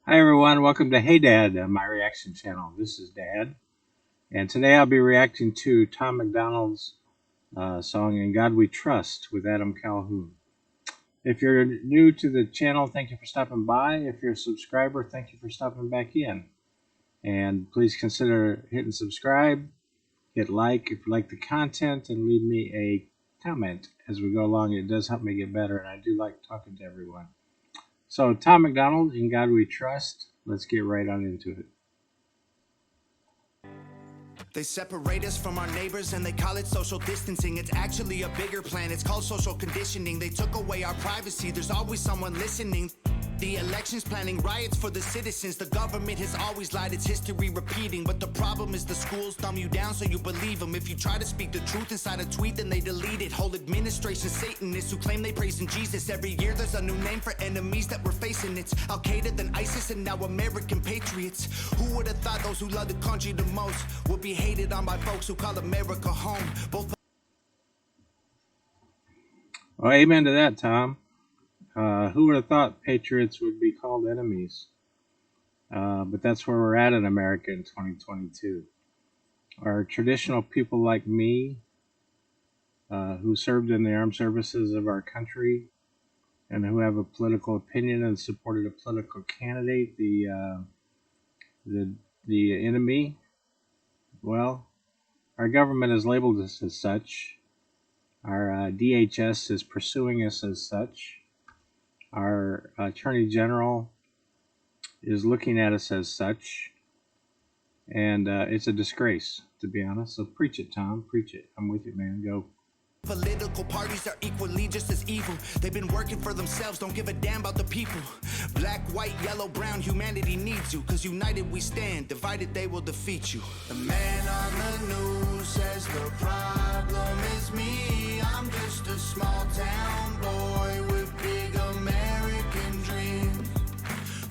Hi everyone, welcome to Hey Dad, my reaction channel. This is Dad, and today I'll be reacting to Tom MacDonald's song "In God We Trust" with Adam Calhoun. If you're new to the channel, thank you for stopping by. If you're a subscriber, thank you for stopping back in. And please consider hitting subscribe, hit like if you like the content, and leave me a comment as we go along. It does help me get better, and I do like talking to everyone. So, Tom MacDonald, "In God We Trust." Let's get right on into it. They separate us from our neighbors and they call it social distancing. It's actually a bigger plan, it's called social conditioning. They took away our privacy, there's always someone listening. The elections planning riots for the citizens. The government has always lied, it's history repeating. But the problem is the schools dumb you down so you believe them. If you try to speak the truth inside a tweet, then they delete it. Whole administration Satanists who claim they praise in Jesus. Every year there's a new name for enemies that we're facing. It's Al-Qaeda, then ISIS, and now American patriots. Who would have thought those who love the country the most would be hated on by folks who call America home? Both. Well, amen to that, Tom. Who would have thought patriots would be called enemies? But that's where we're at in America in 2022. Are traditional people like me, who served in the armed services of our country and who have a political opinion and supported a political candidate, the enemy? Well, our government has labeled us as such. Our DHS is pursuing us as such. Our Attorney General is looking at us as such, and it's a disgrace, to be honest. So preach it, Tom. Preach it. I'm with you, man. Go. Political parties are equally just as evil. They've been working for themselves, don't give a damn about the people. Black, white, yellow, brown, humanity needs you. Cause united we stand, divided they will defeat you. The man on the news says the problem is me. I'm just a small town boy with big American dreams.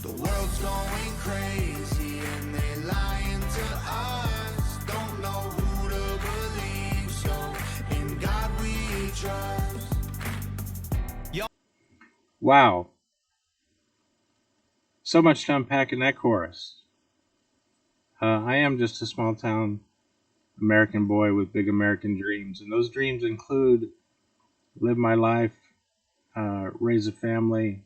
The world's going crazy and they lying to us. Don't know who to believe, so in God we trust. Wow. So much to unpack in that chorus. I am just a small town American boy with big American dreams, and those dreams include live my life, raise a family,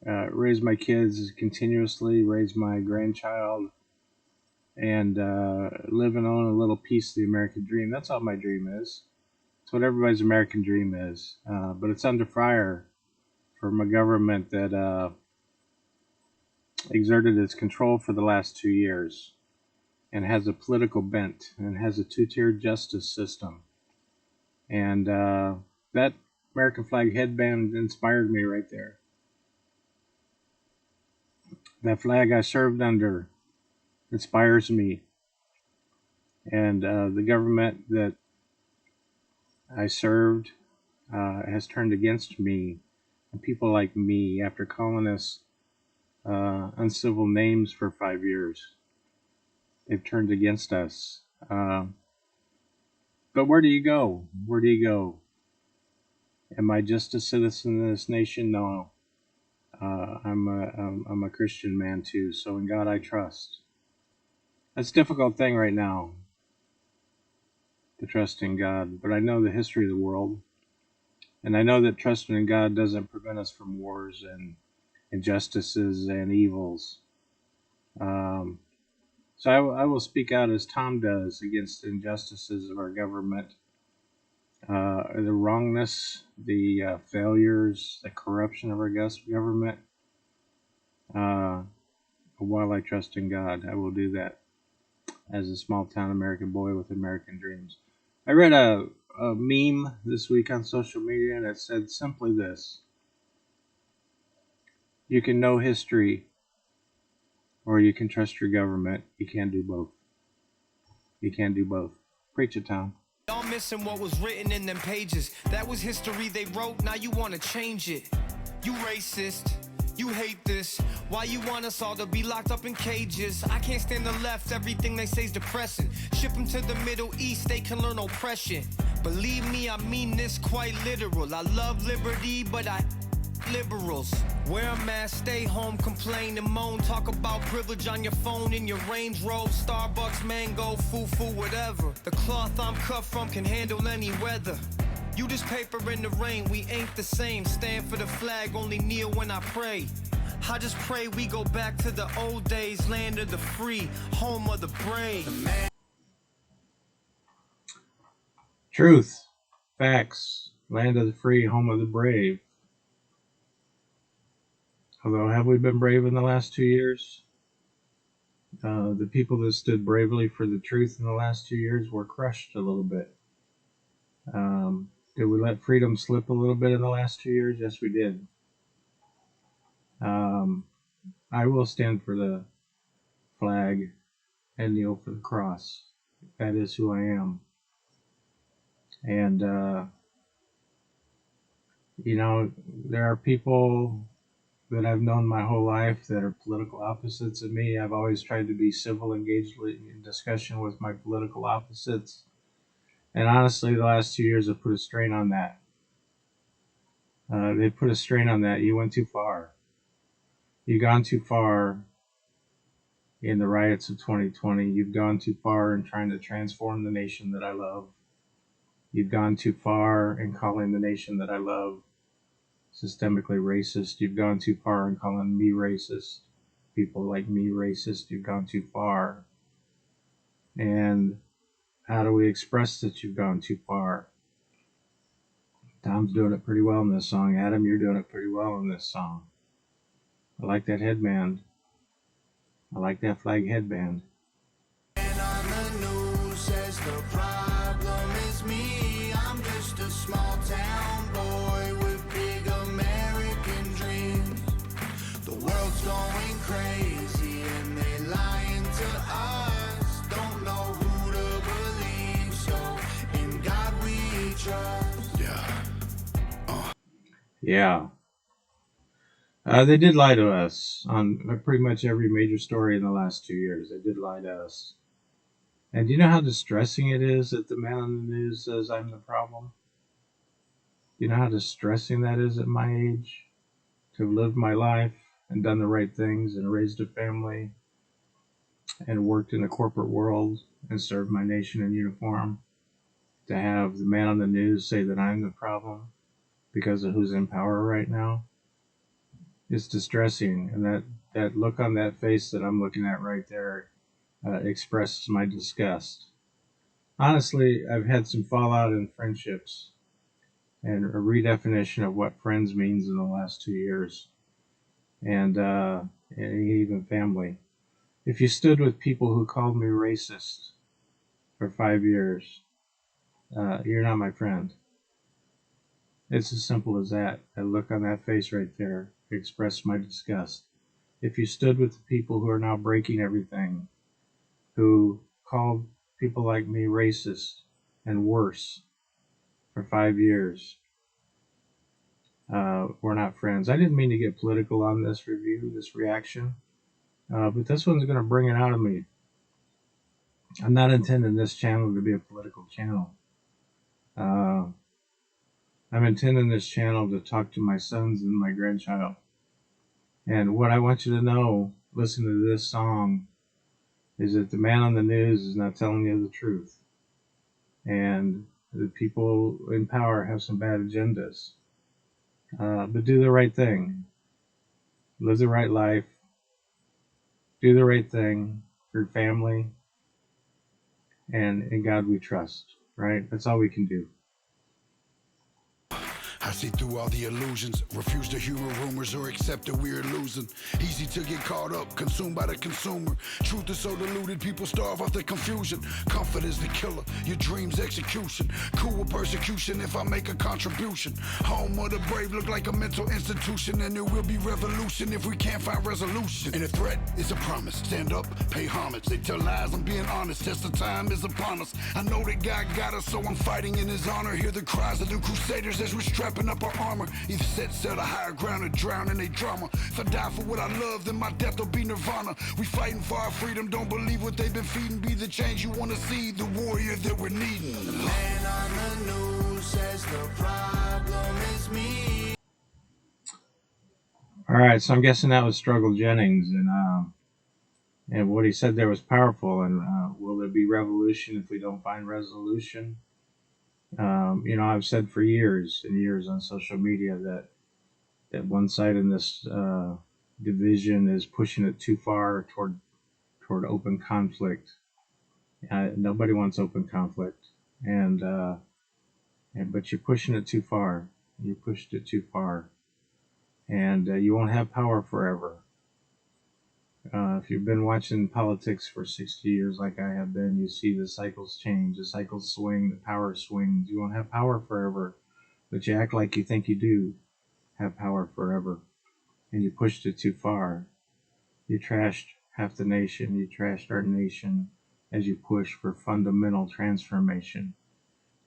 raise my kids continuously, raise my grandchild, and live and own a little piece of the American dream. That's all my dream is. It's what everybody's American dream is. But it's under fire from a government that exerted its control for the last 2 years and has a political bent and has a two-tiered justice system. And that American flag headband inspired me right there. That flag I served under inspires me. And the government that I served has turned against me and people like me after calling us uncivil names for 5 years. They've turned against us. But where do you go? Where do you go? Am I just a citizen of this nation? No. I'm a Christian man too, so in God I trust. That's a difficult thing right now, to trust in God, but I know the history of the world, and I know that trusting in God doesn't prevent us from wars and injustices and evils. So I will speak out as Tom does against the injustices of our government, the wrongness, the failures, the corruption of our government. While I trust in God, I will do that as a small town American boy with American dreams. I read a meme this week on social media, and it said simply this: you can know history or you can trust your government. You can't do both. You can't do both. Preach it, Tom. Y'all missing what was written in them pages. That was history they wrote, now you want to change it. You racist, you hate this. Why you want us all to be locked up in cages? I can't stand the left, everything they say is depressing. Ship them to the Middle East, they can learn oppression. Believe me, I mean this quite literal. I love liberty, but I liberals. Wear a mask, stay home, complain and moan. Talk about privilege on your phone in your Range Rover, Starbucks, mango, foo-foo, whatever. The cloth I'm cut from can handle any weather. You just paper in the rain, we ain't the same. Stand for the flag, only kneel when I pray. I just pray we go back to the old days, land of the free, home of the brave. Truth, facts, land of the free, home of the brave. Although, have we been brave in the last 2 years? The people that stood bravely for the truth in the last 2 years were crushed a little bit. Did we let freedom slip a little bit in the last 2 years? Yes, we did. I will stand for the flag and kneel for the cross. That is who I am. And, there are people that I've known my whole life that are political opposites of me. I've always tried to be civil, engaged in discussion with my political opposites. And honestly, the last 2 years have put a strain on that. They put a strain on that. You went too far. You've gone too far in the riots of 2020. You've gone too far in trying to transform the nation that I love. You've gone too far in calling the nation that I love systemically racist. You've gone too far in calling me racist. People like me racist. You've gone too far. And how do we express that you've gone too far? Tom's doing it pretty well in this song. Adam, you're doing it pretty well in this song. I like that headband. I like that flag headband. And on the news says the problem is me. I'm just a small town boy with big American dreams. The world's going crazy and they lying to us. Don't know who to believe, so in God we trust. Yeah. They did lie to us on pretty much every major story in the last 2 years. They did lie to us. And do you know how distressing it is that the man on the news says I'm the problem? Do you know how distressing that is at my age? To have lived my life and done the right things and raised a family and worked in the corporate world and served my nation in uniform. To have the man on the news say that I'm the problem because of who's in power right now. It's distressing, and that look on that face that I'm looking at right there expresses my disgust. Honestly, I've had some fallout in friendships and a redefinition of what friends means in the last 2 years, and even family. If you stood with people who called me racist for 5 years, you're not my friend. It's as simple as that. That look on that face right there expressed my disgust. If you stood with the people who are now breaking everything, who called people like me racist and worse for 5 years, we're not friends. I didn't mean to get political on this review, this reaction, but this one's going to bring it out of me. I'm not intending this channel to be a political channel. I'm intending this channel to talk to my sons and my grandchild. And what I want you to know, listen to this song, is that the man on the news is not telling you the truth. And the people in power have some bad agendas. But do the right thing. Live the right life. Do the right thing for your family. And in God we trust, right? That's all we can do. I see through all the illusions, refuse to hear rumors or accept that we're losing. Easy to get caught up, consumed by the consumer. Truth is so diluted, people starve off the confusion. Comfort is the killer, your dreams execution. Cool with persecution if I make a contribution. Home of the brave look like a mental institution, and there will be revolution if we can't find resolution. And a threat is a promise, stand up, pay homage. They tell lies, I'm being honest, test of time is upon us. I know that God got us, so I'm fighting in his honor. Hear the cries of the crusaders as we're strapping up our armor. Either set a higher ground or drown in a drama. If I die for what I love, then my death will be nirvana. We fighting for our freedom, don't believe what they've been feeding. Be the change you want to see, the warrior that we're needing. The man on the news says the problem is me. All right, so I'm guessing that was Struggle Jennings, and what he said there was powerful. And will there be revolution if we don't find resolution? I've said for years and years on social media that one side in this division is pushing it too far toward open conflict. Nobody wants open conflict, but you're pushing it too far. You pushed it too far, and you won't have power forever. If you've been watching politics for 60 years like I have been, you see the cycles change, the cycles swing, the power swings. You won't have power forever, but you act like you think you do have power forever, and you pushed it too far. You trashed half the nation, you trashed our nation as you push for fundamental transformation,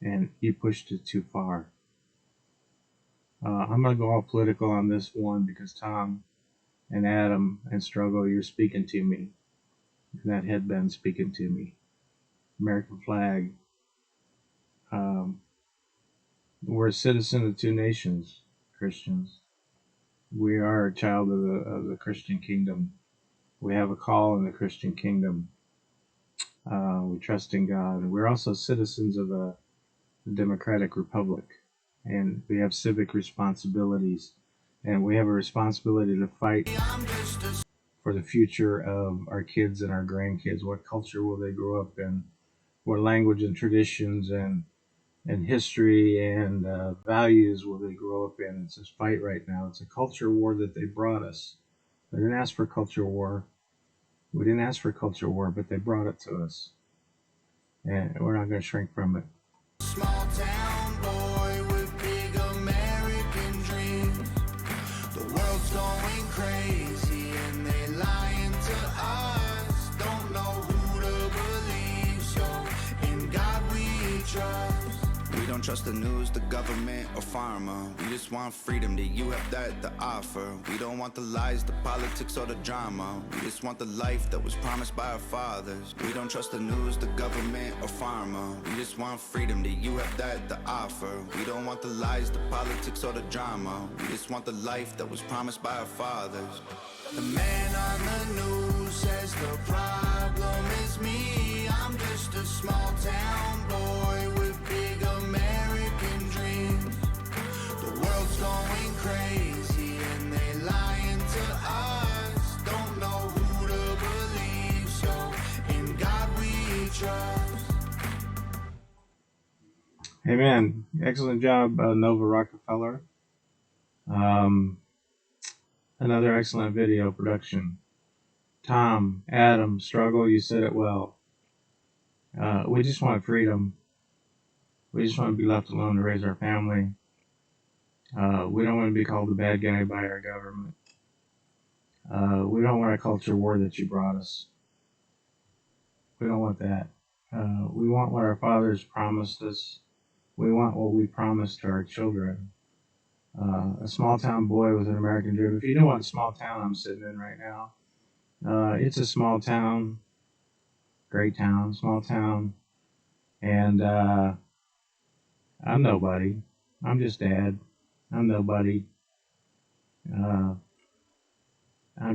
and you pushed it too far. I'm going to go all political on this one because Tom and Adam and Struggle, you're speaking to me. That headband speaking to me. American flag. We're a citizen of two nations, Christians. We are a child of the Christian kingdom. We have a call in the Christian kingdom. We trust in God. And we're also citizens of a democratic republic. And we have civic responsibilities. And we have a responsibility to fight for the future of our kids and our grandkids. What culture will they grow up in? What language and traditions and history and values will they grow up in? It's this fight right now. It's a culture war that they brought us. They didn't ask for culture war. We didn't ask for culture war, but they brought it to us. And we're not going to shrink from it. Small town boy with big American dreams. The world's going crazy and they lying to us. Don't know who to believe, so in God we trust. We don't trust the news, the government, or pharma. We just want freedom, that you have that to offer. We don't want the lies, the politics, or the drama. We just want the life that was promised by our fathers. We don't trust the news, the government, or pharma. We just want freedom, that you have that to offer. We don't want the lies, the politics, or the drama. We just want the life that was promised by our fathers. The man on the news says the problem is me. I'm just a small town boy with big American dreams. The world's going crazy and they lying to us. Don't know who to believe, so in God we trust. Amen. Excellent job, Nova Rockafeller. Another excellent video production. Tom, Adam, Struggle, you said it well. We just want freedom. We just want to be left alone to raise our family. We don't want to be called the bad guy by our government. We don't want a culture war that you brought us. We don't want that. We want what our fathers promised us. We want what we promised to our children. A small town boy with an American dream. If you know what small town I'm sitting in right now, it's a small town, great town, small town, and I'm nobody. I'm just Dad. I'm nobody. I'm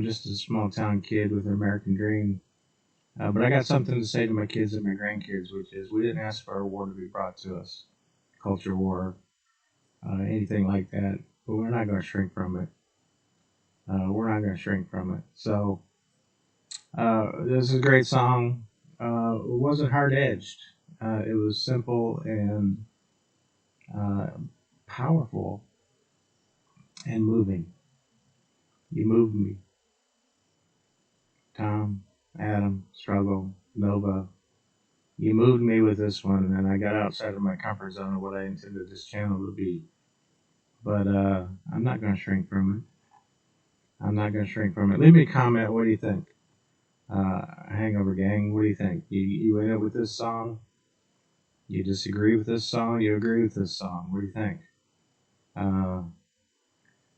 just a small town kid with an American dream. But I got something to say to my kids and my grandkids, which is we didn't ask for a war to be brought to us, culture war, anything like that. But we're not going to shrink from it. We're not going to shrink from it. So this is a great song. It wasn't hard-edged. It was simple and powerful and moving. You moved me. Tom, Adam, Struggle, Nova. You moved me with this one, and I got outside of my comfort zone of what I intended this channel to be. But I'm not going to shrink from it. I'm not going to shrink from it. Leave me a comment. What do you think? Hangover Gang, what do you think? You in it with this song? You disagree with this song? You agree with this song? What do you think?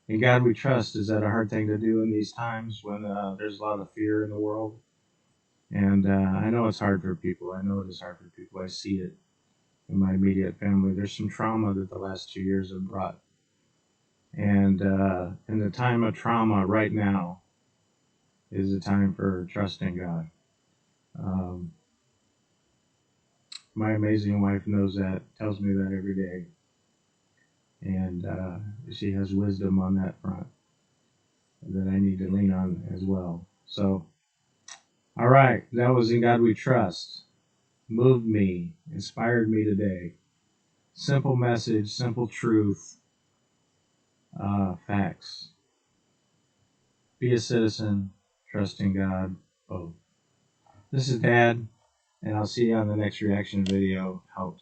In God we trust. Is that a hard thing to do in these times when there's a lot of fear in the world? And I know it's hard for people. I know it is hard for people. I see it in my immediate family. There's some trauma that the last 2 years have brought. And in the time of trauma right now is the time for trusting God. Um, my amazing wife knows that, tells me that every day. And she has wisdom on that front that I need to lean on as well. So, all right, that was In God We Trust. Moved me, inspired me today. Simple message, simple truth, facts. Be a citizen, trust in God, both. This is Dad, and I'll see you on the next reaction video. Out.